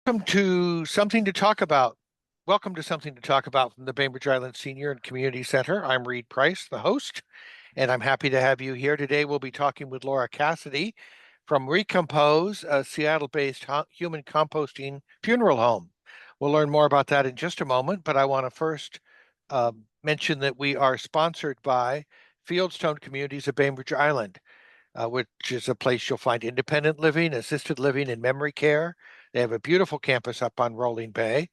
Welcome to Something to Talk About. Welcome to Something to Talk About from the Bainbridge Island Senior and Community Center. I'm Reed Price, the host, and I'm happy to have you here. Today we'll be talking with Laura Cassidy from Recompose, a Seattle-based human composting funeral home. We'll learn more about that in just a moment, but I want to first mention that we are sponsored by Fieldstone Communities of Bainbridge Island, which is a place you'll find independent living, assisted living, and memory care. They have a beautiful campus up on Rolling Bay,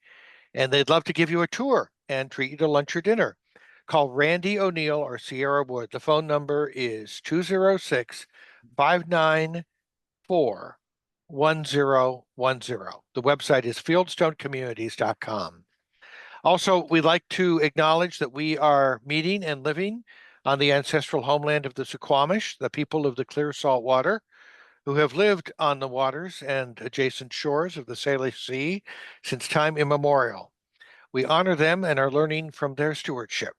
and they'd love to give you a tour and treat you to lunch or dinner. Call Randy O'Neill or Sierra Wood. The phone number is 206-594-1010. The website is fieldstonecommunities.com. Also, we'd like to acknowledge that we are meeting and living on the ancestral homeland of the Suquamish, the people of the clear salt water, who have lived on the waters and adjacent shores of the Salish Sea since time immemorial. We honor them and are learning from their stewardship.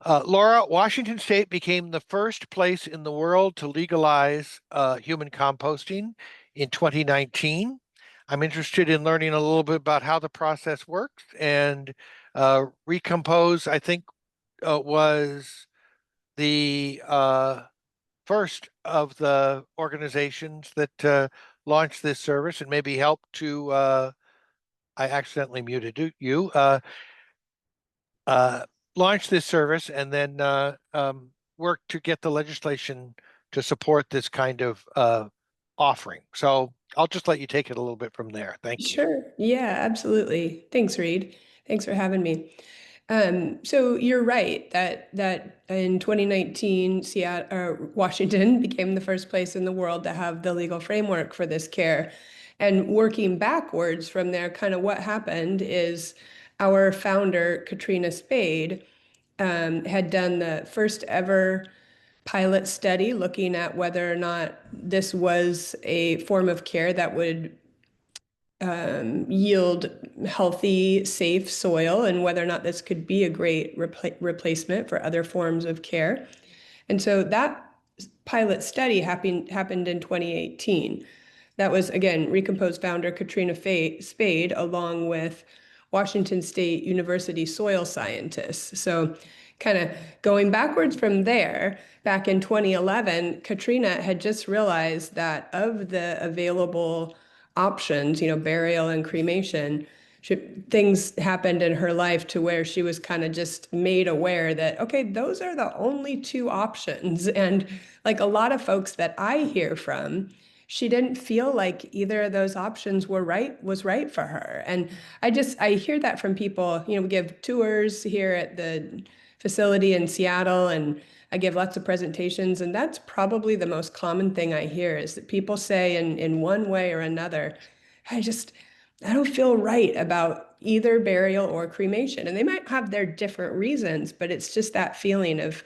Laura, Washington State became the first place in the world to legalize human composting in 2019. I'm interested in learning a little bit about how the process works, and Recompose, I think, was the first of the organizations that launched this service and maybe helped to, I accidentally muted you, launch this service and then work to get the legislation to support this kind of offering. So I'll just let you take it a little bit from there. Thank you. Sure. Yeah, absolutely. Thanks, Reed. Thanks for having me. So you're right that in 2019, Washington became the first place in the world to have the legal framework for this care. And working backwards from there, kind of what happened is our founder, Katrina Spade, had done the first ever pilot study looking at whether or not this was a form of care that would yield healthy, safe soil, and whether or not this could be a great replacement for other forms of care. And so that pilot study happened in 2018. That was, again, Recompose founder Katrina Spade, along with Washington State University soil scientists. So kind of going backwards from there, back in 2011, Katrina had just realized that of the available options, burial and cremation, things happened in her life to where she was kind of just made aware that, okay, those are the only two options. And like a lot of folks that I hear from, she didn't feel like either of those options was right for her. And I hear that from people. We give tours here at the facility in Seattle, and I give lots of presentations, and that's probably the most common thing I hear is that people say in one way or another, I don't feel right about either burial or cremation. And they might have their different reasons, but it's just that feeling of,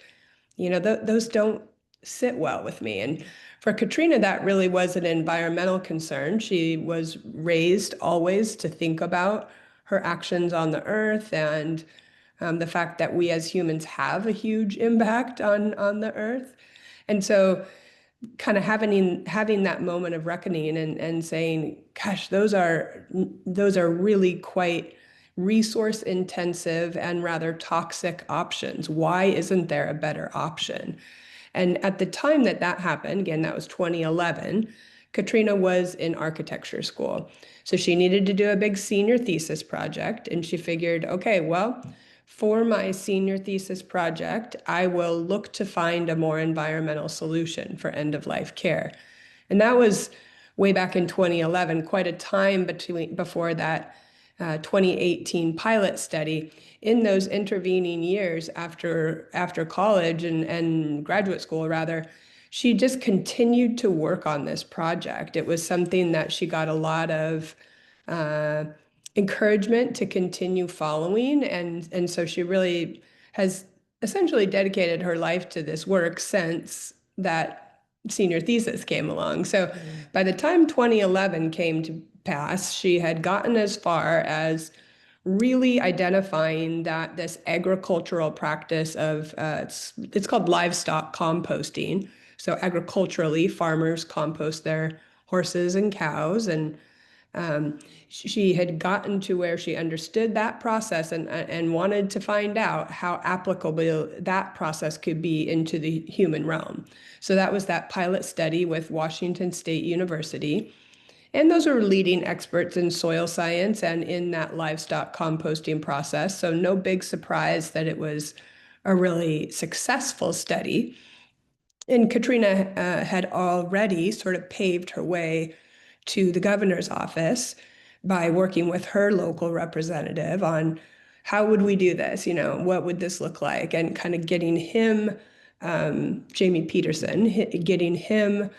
those don't sit well with me. And for Katrina, that really was an environmental concern. She was raised always to think about her actions on the earth and the fact that we as humans have a huge impact on the earth. And so kind of having that moment of reckoning and saying, gosh, those are really quite resource intensive and rather toxic options. Why isn't there a better option? And at the time that happened, again, that was 2011, Katrina was in architecture school. So she needed to do a big senior thesis project, and she figured, okay, well, for my senior thesis project, I will look to find a more environmental solution for end-of-life care. And that was way back in 2011, quite a time before that 2018 pilot study. In those intervening years after college and graduate school, rather, she just continued to work on this project. It was something that she got a lot of encouragement to continue following. And so she really has essentially dedicated her life to this work since that senior thesis came along. So by the time 2011 came to pass, she had gotten as far as really identifying that this agricultural practice of, it's called livestock composting. So agriculturally, farmers compost their horses and cows, and She had gotten to where she understood that process and wanted to find out how applicable that process could be into the human realm. So that was that pilot study with Washington State University. And those are leading experts in soil science and in that livestock composting process. So no big surprise that it was a really successful study. And Katrina had already sort of paved her way to the governor's office by working with her local representative on how would we do this? What would this look like? And kind of getting him, Jamie Peterson, getting him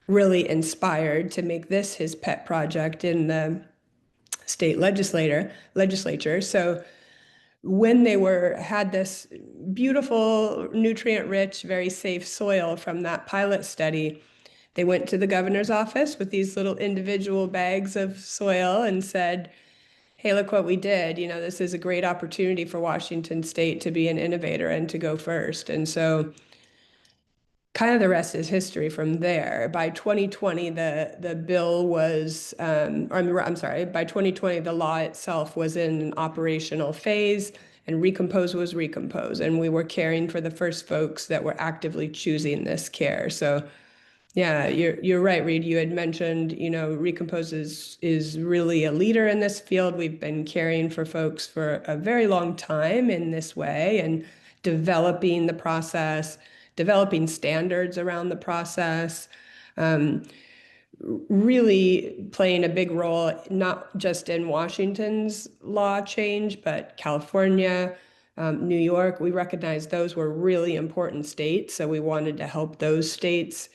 really inspired to make this his pet project in the state legislature. So when they had this beautiful, nutrient-rich, very safe soil from that pilot study, they went to the governor's office with these little individual bags of soil and said, hey, look what we did. This is a great opportunity for Washington State to be an innovator and to go first. And so kind of the rest is history from there. By 2020, the bill was, I'm sorry, by 2020, the law itself was in an operational phase, and Recompose was Recompose. And we were caring for the first folks that were actively choosing this care. So yeah, you're right, Reed. You had mentioned, Recompose is really a leader in this field. We've been caring for folks for a very long time in this way and developing the process, developing standards around the process, really playing a big role, not just in Washington's law change, but California, New York. We recognize those were really important states, so we wanted to help those states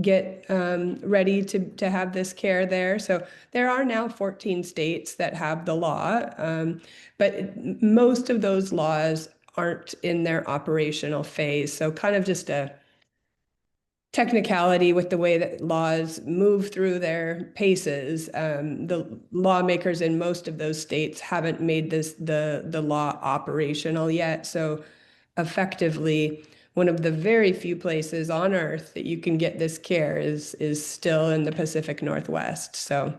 get ready to have this care there. So there are now 14 states that have the law, but most of those laws aren't in their operational phase. So kind of just a technicality with the way that laws move through their paces. The lawmakers in most of those states haven't made the law operational yet. So effectively, one of the very few places on earth that you can get this care is still in the Pacific Northwest. So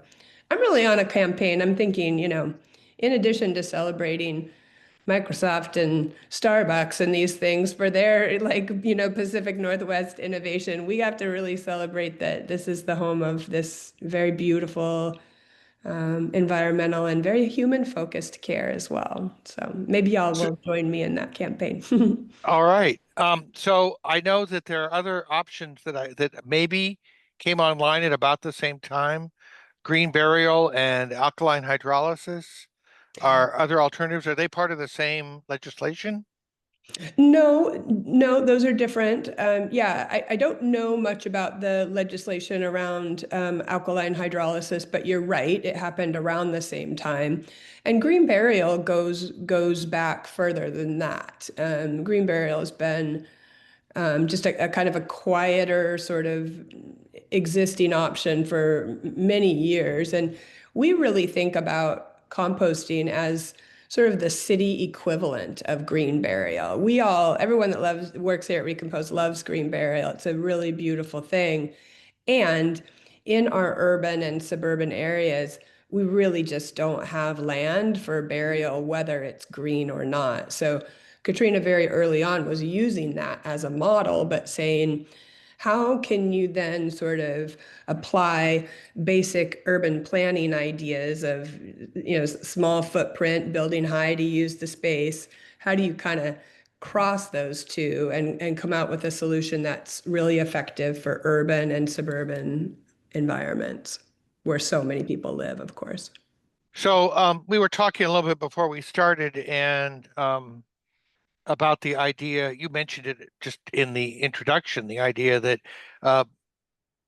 I'm really on a campaign. I'm thinking, in addition to celebrating Microsoft and Starbucks and these things for their Pacific Northwest innovation, we have to really celebrate that this is the home of this very beautiful environmental and very human focused care as well. So maybe y'all So, will join me in that campaign. all right. So I know that there are other options that maybe came online at about the same time. Green burial and alkaline hydrolysis are other alternatives. Are they part of the same legislation? No, no, those are different. Yeah, I don't know much about the legislation around alkaline hydrolysis, but you're right, it happened around the same time. And green burial goes back further than that. Green burial has been just a kind of a quieter sort of existing option for many years. And we really think about composting as sort of the city equivalent of green burial. Everyone that works here at Recompose loves green burial. It's a really beautiful thing. And in our urban and suburban areas, we really just don't have land for burial, whether it's green or not. So Katrina very early on was using that as a model, but saying, how can you then sort of apply basic urban planning ideas of, small footprint, building high to use the space? How do you kind of cross those two and come out with a solution that's really effective for urban and suburban environments where so many people live, of course? So we were talking a little bit before we started, and about the idea, you mentioned it just in the introduction, the idea that uh,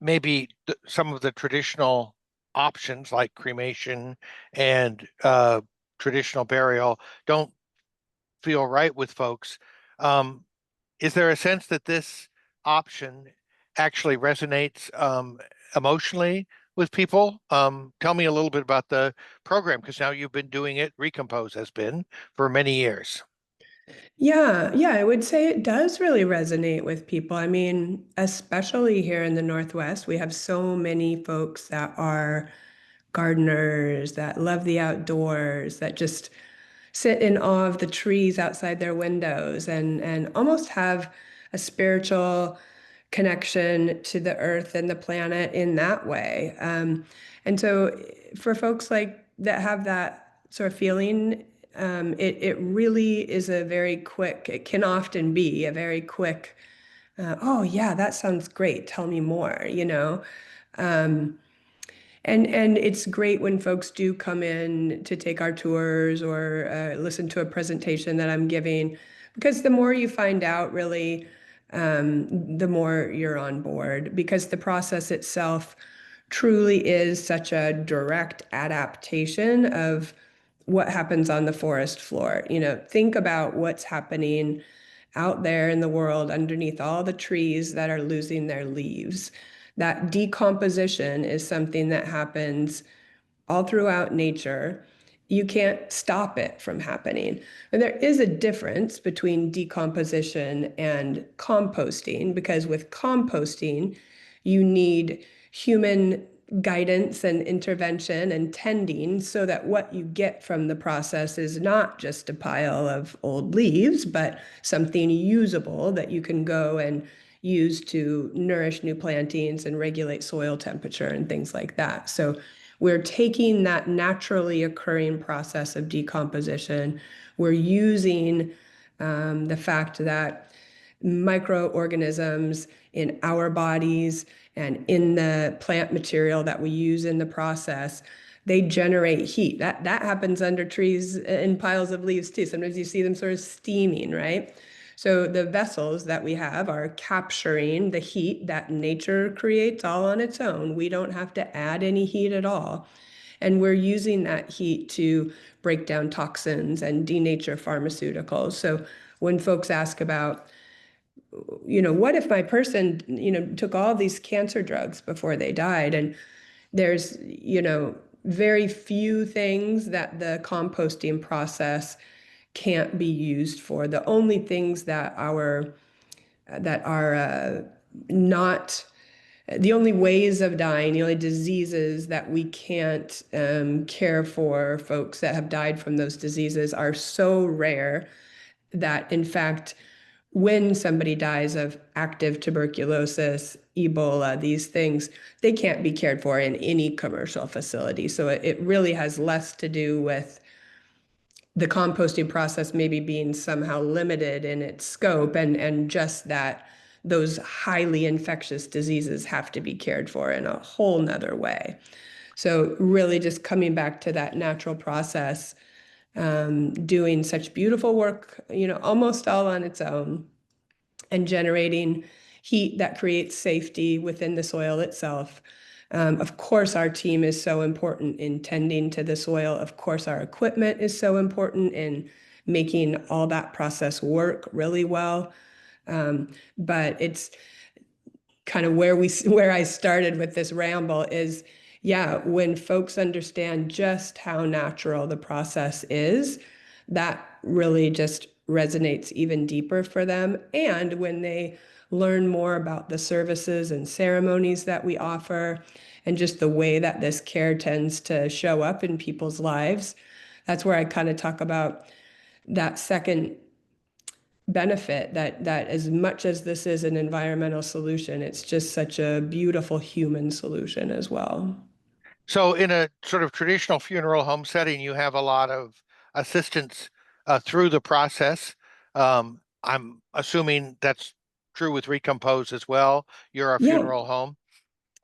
maybe some of the traditional options like cremation and traditional burial don't feel right with folks. Um, is there a sense that this option actually resonates emotionally with people? Tell me a little bit about the program, because now you've been doing it, Recompose has been, for many years. Yeah, yeah, I would say it does really resonate with people. I mean, especially here in the Northwest, we have so many folks that are gardeners that love the outdoors, that just sit in awe of the trees outside their windows and almost have a spiritual connection to the earth and the planet in that way. And so for folks like that have that sort of feeling, it really is a very quick, it can often be a very quick, oh yeah, that sounds great. Tell me more, you know? Um, and it's great when folks do come in to take our tours or listen to a presentation that I'm giving, because the more you find out, really, the more you're on board, because the process itself truly is such a direct adaptation of what happens on the forest floor. You know, think about what's happening out there in the world underneath all the trees that are losing their leaves. That decomposition is something that happens all throughout nature. You can't stop it from happening. And there is a difference between decomposition and composting, because with composting, you need human guidance and intervention and tending so that what you get from the process is not just a pile of old leaves, but something usable that you can go and use to nourish new plantings and regulate soil temperature and things like that. So we're taking that naturally occurring process of decomposition. We're using the fact that microorganisms in our bodies and in the plant material that we use in the process, they generate heat. That happens under trees in piles of leaves too. Sometimes you see them sort of steaming, right? So the vessels that we have are capturing the heat that nature creates all on its own. We don't have to add any heat at all. And we're using that heat to break down toxins and denature pharmaceuticals. So when folks ask about, you know, what if my person, you know, took all these cancer drugs before they died? And there's, you know, very few things that the composting process can't be used for. The only things that are not the only ways of dying, the only diseases that we can't care for folks that have died from those diseases are so rare that, in fact, when somebody dies of active tuberculosis, Ebola, these things, they can't be cared for in any commercial facility. So it really has less to do with the composting process maybe being somehow limited in its scope, and just that those highly infectious diseases have to be cared for in a whole nother way. So really just coming back to that natural process, doing such beautiful work, you know, almost all on its own, and generating heat that creates safety within the soil itself. Of course, our team is so important in tending to the soil. Of course, our equipment is so important in making all that process work really well. But it's kind of where I started with this ramble is, yeah, when folks understand just how natural the process is, that really just resonates even deeper for them. And when they learn more about the services and ceremonies that we offer and just the way that this care tends to show up in people's lives, that's where I kind of talk about that second benefit, that as much as this is an environmental solution, it's just such a beautiful human solution as well. So in a sort of traditional funeral home setting, you have a lot of assistance through the process. I'm assuming that's true with Recompose as well. You're a Yeah. funeral home.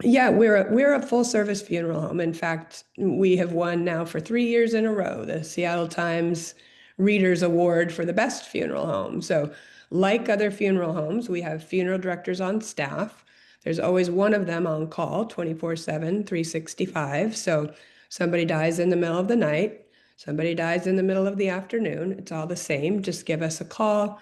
Yeah, we're a full service funeral home. In fact, we have won now for 3 years in a row the Seattle Times Readers Award for the best funeral home. So, like other funeral homes, we have funeral directors on staff. There's always one of them on call 24/7, 365. So, somebody dies in the middle of the night, somebody dies in the middle of the afternoon. It's all the same. Just give us a call.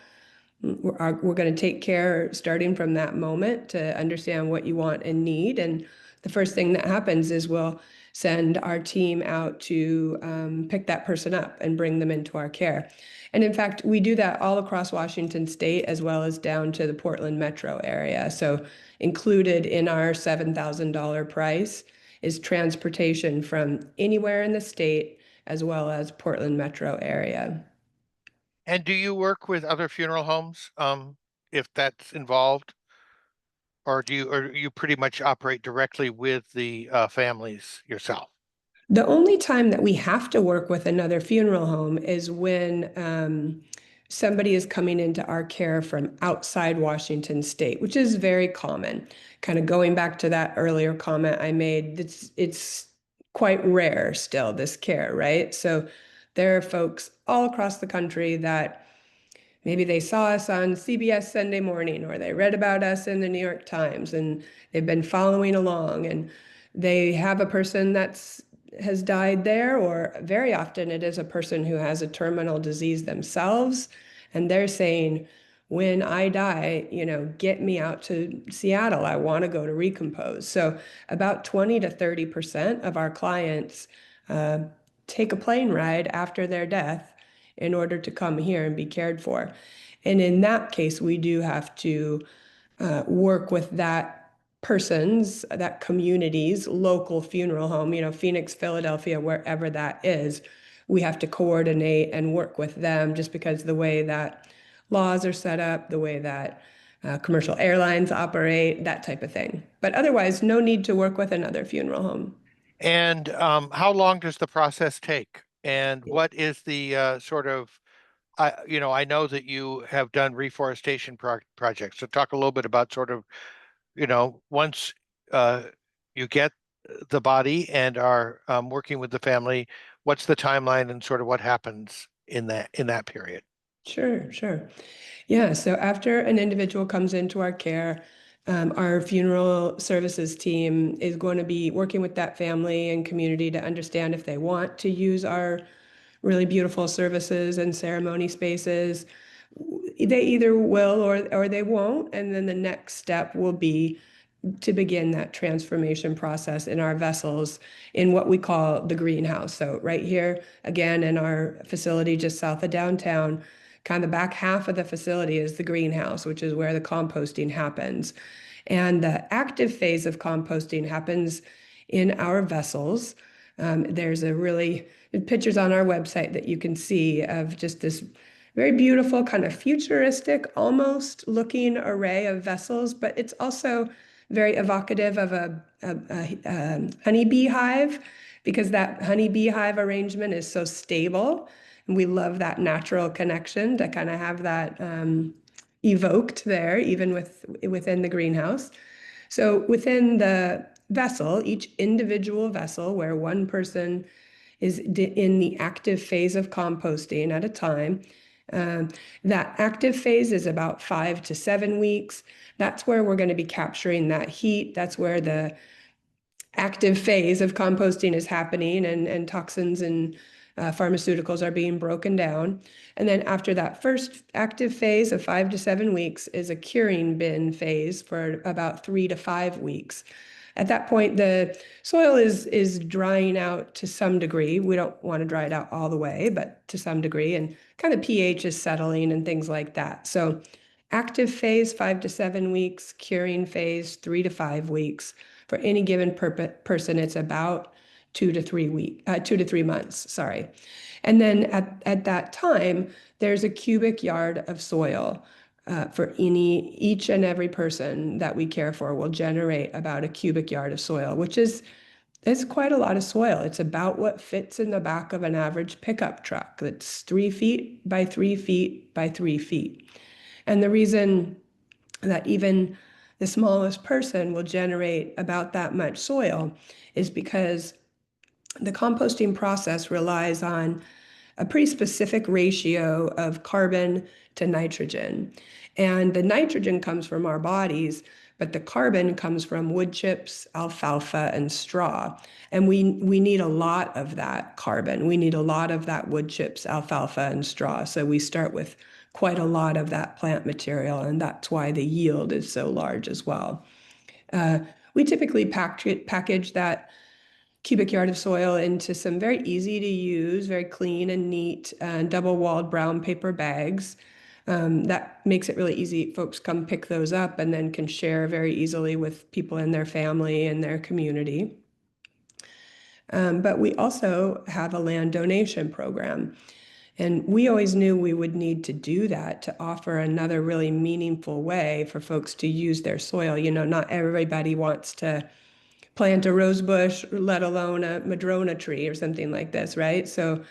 We're going to take care starting from that moment to understand what you want and need. And the first thing that happens is we'll send our team out to pick that person up and bring them into our care. And in fact, we do that all across Washington State as well as down to the Portland metro area. So included in our $7,000 price is transportation from anywhere in the state as well as Portland metro area. And do you work with other funeral homes, if that's involved, or you pretty much operate directly with the families yourself? The only time that we have to work with another funeral home is when somebody is coming into our care from outside Washington state, which is very common. Kind of going back to that earlier comment I made, it's quite rare still, this care, right? So there are folks all across the country that maybe they saw us on CBS Sunday Morning, or they read about us in the New York Times, and they've been following along, and they have a person that's has died there, or very often it is a person who has a terminal disease themselves, and they're saying, when I die, get me out to Seattle. I want to go to Recompose. So about 20 to 30% of our clients uh, take a plane ride after their death in order to come here and be cared for. And in that case, we do have to work with that community's local funeral home, Phoenix, Philadelphia, wherever that is. We have to coordinate and work with them just because the way that laws are set up, the way that commercial airlines operate, that type of thing. But otherwise, no need to work with another funeral home. And how long does the process take? And what is the sort of, I know that you have done reforestation projects. So talk a little bit about sort of, once uh, you get the body and are working with the family, what's the timeline and sort of what happens in that period? Sure, sure. Yeah, so after an individual comes into our care, our funeral services team is going to be working with that family and community to understand if they want to use our really beautiful services and ceremony spaces. They either will or they won't. And then the next step will be to begin that transformation process in our vessels in what we call the greenhouse. So right here, again, in our facility just south of downtown, kind of the back half of the facility is the greenhouse, which is where the composting happens. And the active phase of composting happens in our vessels. There's a really pictures on our website that you can see of just this very beautiful, kind of futuristic, almost looking array of vessels, but it's also very evocative of a honeybee hive, because that honeybee hive arrangement is so stable. And we love that natural connection to kind of have that evoked there, even within the greenhouse. So within the vessel, each individual vessel where one person is in the active phase of composting at a time. Um, that active phase is about 5 to 7 weeks. That's where we're going to be capturing that heat. That's where the active phase of composting is happening, and toxins and pharmaceuticals are being broken down. And then after that first active phase of 5 to 7 weeks is a curing bin phase for about 3 to 5 weeks. At that point, the soil is drying out to some degree. We don't want to dry it out all the way, but to some degree, and kind of pH is settling and things like that. So active phase, 5 to 7 weeks, curing phase, 3 to 5 weeks. For any given person, it's about 2 to 3 months, sorry. And then at that time, there's a cubic yard of soil for each and every person that we care for will generate about a cubic yard of soil, which is it's quite a lot of soil. It's about what fits in the back of an average pickup truck. That's 3 feet by 3 feet by 3 feet. And the reason that even the smallest person will generate about that much soil is because the composting process relies on a pretty specific ratio of carbon to nitrogen. And the nitrogen comes from our bodies, but the carbon comes from wood chips, alfalfa, and straw. And we need a lot of that carbon. We need a lot of that wood chips, alfalfa, and straw. So we start with quite a lot of that plant material, and that's why the yield is so large as well. Uh, we typically package that cubic yard of soil into some very easy to use, very clean and neat, double-walled brown paper bags. That makes it really easy. Folks come pick those up and then can share very easily with people in their family and their community. But we also have a land donation program. And we always knew we would need to do that to offer another really meaningful way for folks to use their soil. You know, not everybody wants to plant a rose bush, let alone a madrona tree or something like this, right? So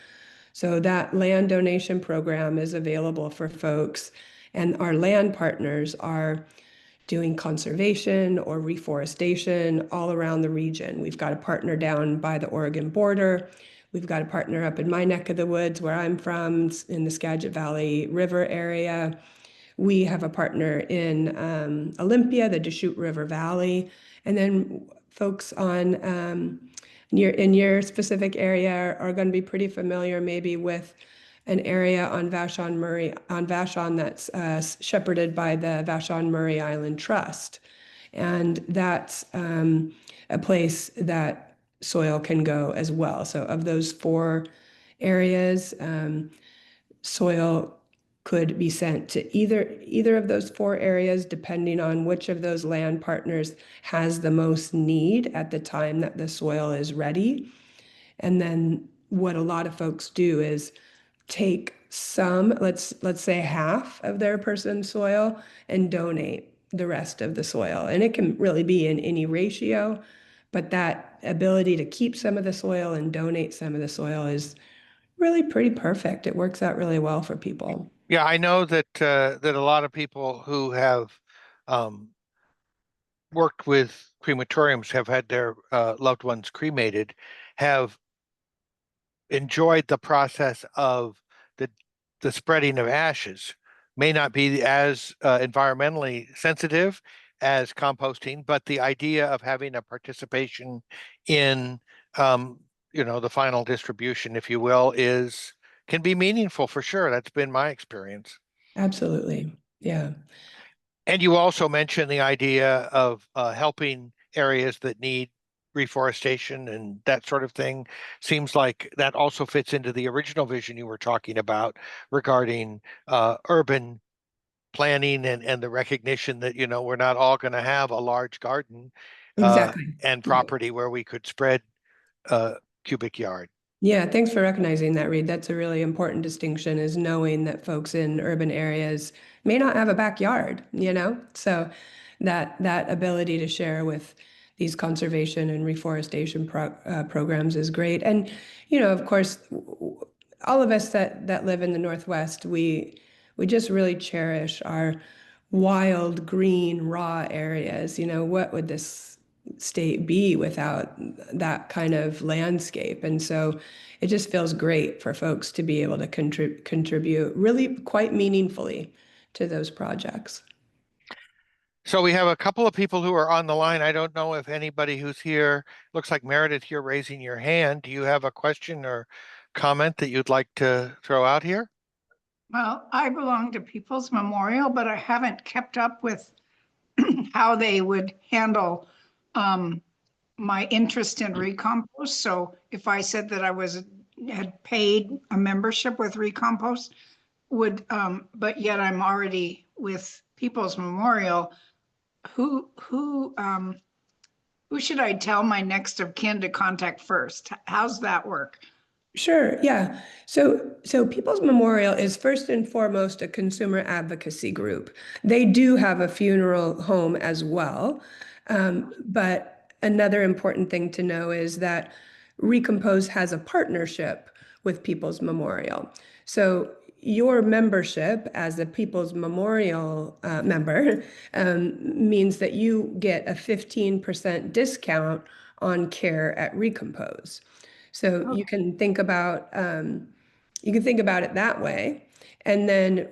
that land donation program is available for folks, and our land partners are doing conservation or reforestation all around the region. We've got a partner down by the Oregon border. We've got a partner up in my neck of the woods where I'm from, in the Skagit Valley River area. We have a partner in Olympia, the Deschutes River Valley, and then folks on in your specific area are going to be pretty familiar maybe with an area on Vashon that's shepherded by the Vashon Murray Island Trust. And that's a place that soil can go as well. So of those four areas, soil could be sent to either of those four areas, depending on which of those land partners has the most need at the time that the soil is ready. And then what a lot of folks do is take some, let's say half of their person's soil, and donate the rest of the soil. And it can really be in any ratio, but that ability to keep some of the soil and donate some of the soil is really pretty perfect. It works out really well for people. Yeah, I know that a lot of people who have um, worked with crematoriums have had their loved ones cremated, have enjoyed the process of the the spreading of ashes. May not be as environmentally sensitive as composting, but the idea of having a participation in the final distribution, if you will, is can be meaningful for sure. That's been my experience. Absolutely. Yeah. And you also mentioned the idea of helping areas that need reforestation and that sort of thing. Seems like that also fits into the original vision you were talking about regarding urban planning and the recognition that, we're not all going to have a large garden Exactly. and Right. property where we could spread cubic yard. Yeah, thanks for recognizing that, Reed. That's a really important distinction, is knowing that folks in urban areas may not have a backyard, you know? So that ability to share with these conservation and reforestation programs is great. And, of course, all of us that live in the Northwest, we just really cherish our wild, green, raw areas. What would this state be without that kind of landscape? And so it just feels great for folks to be able to contribute really quite meaningfully to those projects. So we have a couple of people who are on the line. I don't know if anybody who's here, looks like Meredith, you're raising your hand. Do you have a question or comment that you'd like to throw out here? Well, I belong to People's Memorial, but I haven't kept up with how they would handle my interest in Recompost. So if I said that had paid a membership with Recompost, but yet I'm already with People's Memorial, who should I tell my next of kin to contact first? How's that work? Sure, yeah. So People's Memorial is first and foremost a consumer advocacy group. They do have a funeral home as well. But another important thing to know is that Recompose has a partnership with People's Memorial. So your membership as a People's Memorial member means that you get a 15% discount on care at Recompose. So Okay. you can think about it that way. And then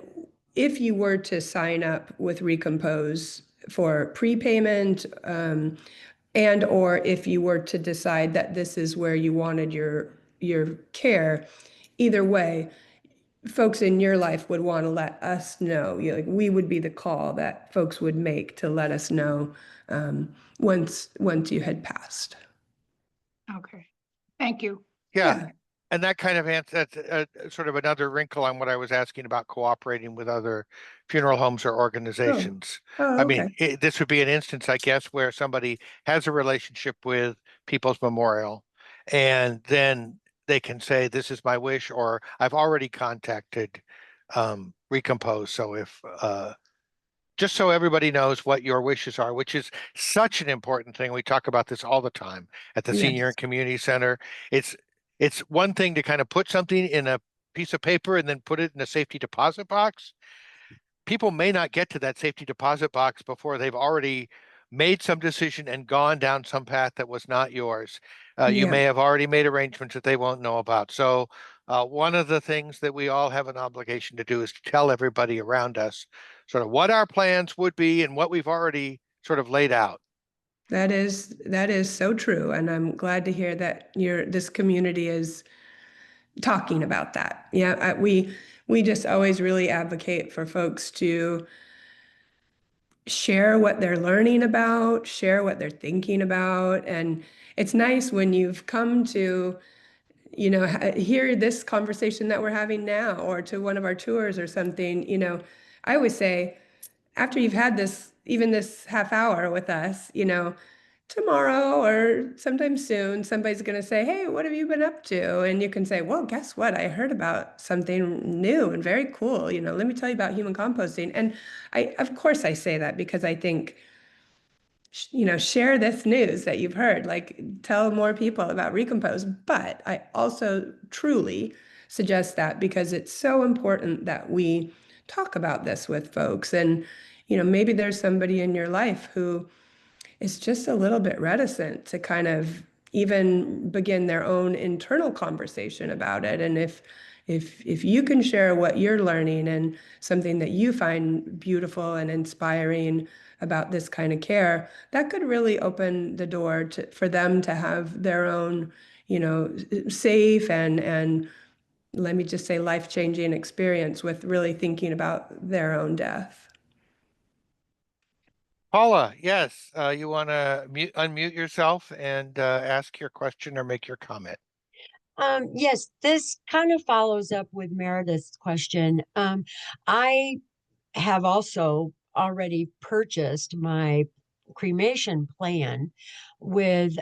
if you were to sign up with Recompose for prepayment, and or if you were to decide that this is where you wanted your care, either way, folks in your life would want to let us know. Like, we would be the call that folks would make to let us know once you had passed. Okay. Thank you. Yeah. Yeah. And that kind of answer, that's sort of another wrinkle on what I was asking about cooperating with other funeral homes or Oh, organizations. oh, I okay. mean, this would be an instance, I guess, where somebody has a relationship with People's Memorial And then they can say, this is my wish, or I've already contacted Recompose. So if just so everybody knows what your wishes are, which is such an important thing. We talk about this all the time at the Senior and Yes. Community Center. It's one thing to kind of put something in a piece of paper and then put it in a safety deposit box. People may not get to that safety deposit box before they've already made some decision and gone down some path that was not yours. You Yeah. may have already made arrangements that they won't know about. So one of the things that we all have an obligation to do is to tell everybody around us sort of what our plans would be and what we've already sort of laid out. That is so true. And I'm glad to hear that this community is talking about that. Yeah, we just always really advocate for folks to share what they're learning about, share what they're thinking about. And it's nice when you've come to, hear this conversation that we're having now, or to one of our tours or something. I always say, after you've had this, even this half hour with us, tomorrow or sometime soon, somebody's going to say, "Hey, what have you been up to?" And you can say, "Well, guess what? I heard about something new and very cool. Let me tell you about human composting." And of course, I say that because I think, share this news that you've heard, like tell more people about Recompose. But I also truly suggest that because it's so important that we talk about this with folks. And, maybe there's somebody in your life who is just a little bit reticent to kind of even begin their own internal conversation about it. And if you can share what you're learning and something that you find beautiful and inspiring about this kind of care, that could really open the door for them to have their own, safe and let me just say life-changing experience with really thinking about their own death. Paula, yes, you want to unmute yourself and ask your question or make your comment. Yes, this kind of follows up with Meredith's question. I have also already purchased my cremation plan with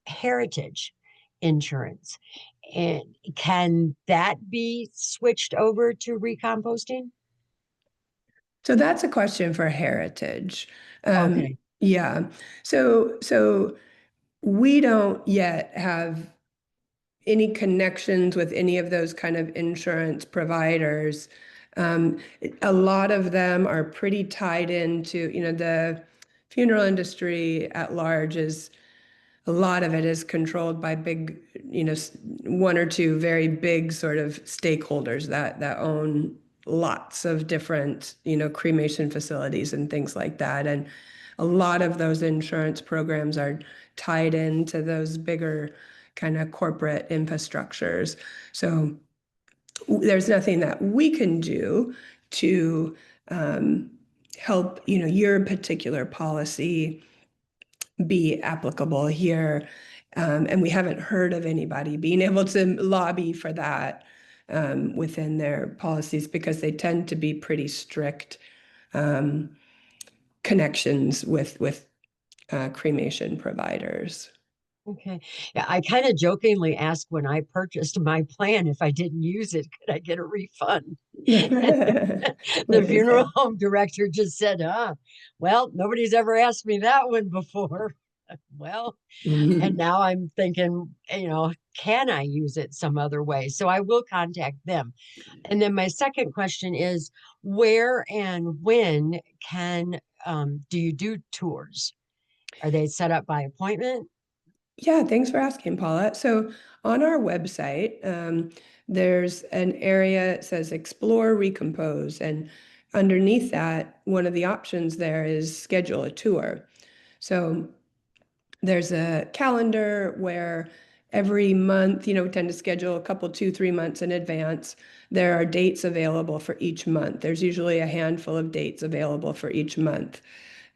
Heritage Insurance. And can that be switched over to recomposting? So that's a question for Heritage. Okay. Yeah. So we don't yet have any connections with any of those kind of insurance providers. A lot of them are pretty tied into, the funeral industry at large is a lot of it is controlled by big, one or two very big sort of stakeholders that own lots of different, cremation facilities and things like that. And a lot of those insurance programs are tied into those bigger kind of corporate infrastructures. So there's nothing that we can do to help, your particular policy be applicable here. And we haven't heard of anybody being able to lobby for that within their policies because they tend to be pretty strict connections with cremation providers. Okay. Yeah, I kind of jokingly asked when I purchased my plan if I didn't use it, could I get a refund? The funeral home director just said, well, nobody's ever asked me that one before. Well, and now I'm thinking, can I use it some other way? So I will contact them. And then my second question is, where and when do you do tours? Are they set up by appointment? Yeah, thanks for asking, Paula. So on our website, there's an area that says Explore Recompose. And underneath that, one of the options there is schedule a tour. So there's a calendar where every month, we tend to schedule a couple, 2, 3 months in advance. There are dates available for each month. There's usually a handful of dates available for each month.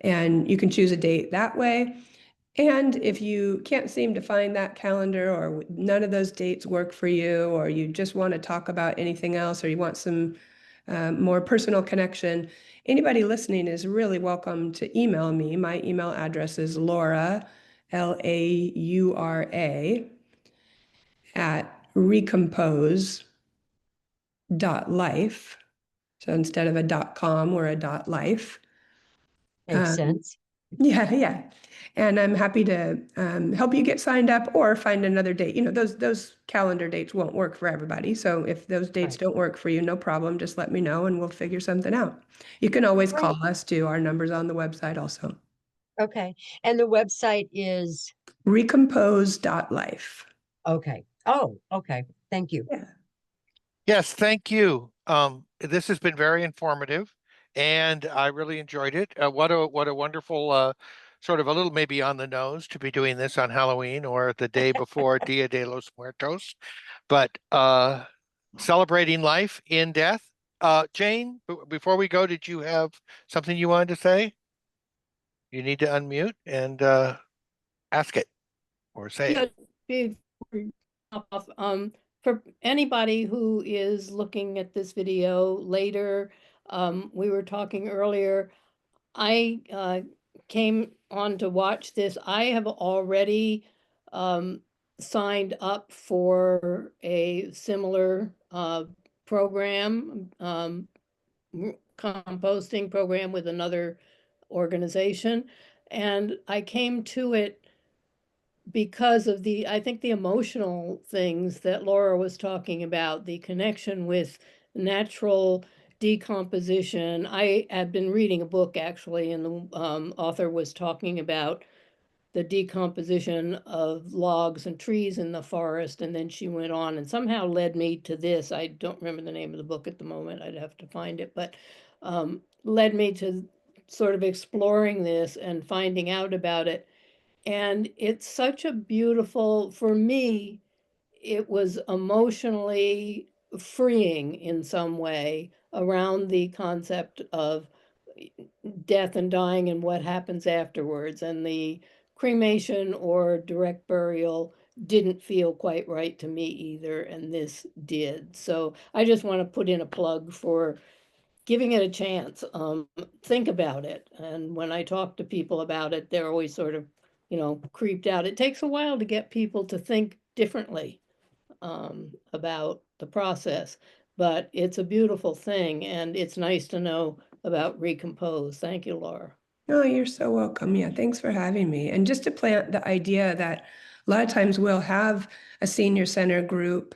And you can choose a date that way. And if you can't seem to find that calendar or none of those dates work for you, or you just want to talk about anything else, or you want some more personal connection, anybody listening is really welcome to email me. My email address is Laura, Laura, at recompose.life. So instead of a .com or a .life. Makes sense. Yeah, yeah. And I'm happy to help you get signed up or find another date. You know, those calendar dates won't work for everybody. So if those dates Right. don't work for you, no problem. Just let me know and we'll figure something out. You can always call us too. Our number's on the website also. Okay. And the website is Recompose.life. okay. Oh, okay. Thank you. Yeah. Yes, thank you. This has been very informative, and I really enjoyed it. What a wonderful sort of a little maybe on the nose to be doing this on Halloween or the day before Dia de los Muertos, but celebrating life in death. Jane, before we go, did you have something you wanted to say? You need to unmute and ask it or say it. Yeah, before hop off, for anybody who is looking at this video later, we were talking earlier. I came on to watch this. I have already signed up for a similar program, composting program with another organization, and I came to it because of I think the emotional things that Laura was talking about, the connection with natural decomposition. I had been reading a book actually, and the author was talking about the decomposition of logs and trees in the forest. And then she went on and somehow led me to this. I don't remember the name of the book at the moment. I'd have to find it, but led me to sort of exploring this and finding out about it. And it's such a beautiful, for me, it was emotionally freeing in some way around the concept of death and dying and what happens afterwards. And the cremation or direct burial didn't feel quite right to me either, and this did. So I just want to put in a plug for giving it a chance. Think about it. And when I talk to people about it, they're always sort of, creeped out. It takes a while to get people to think differently about the process, but it's a beautiful thing, and it's nice to know about Recompose. Thank you, Laura. Oh, you're so welcome. Yeah, thanks for having me. And just to plant the idea that a lot of times we'll have a senior center group.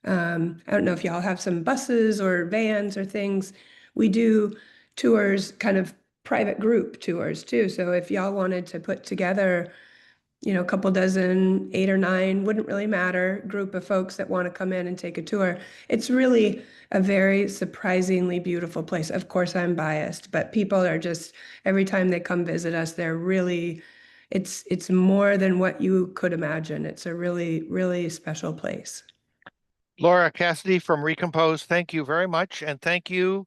I don't know if y'all have some buses or vans or things. We do tours, kind of private group tours too. So if y'all wanted to put together, a couple dozen, 8 or 9, wouldn't really matter, group of folks that want to come in and take a tour. It's really a very surprisingly beautiful place. Of course, I'm biased, but people are just, every time they come visit us, they're really, it's more than what you could imagine. It's a really, really special place. Laura Cassidy from Recompose, thank you very much. And thank you,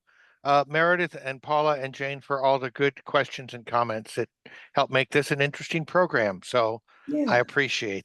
Meredith and Paula and Jane, for all the good questions and comments that helped make this an interesting program. So I Yeah. appreciate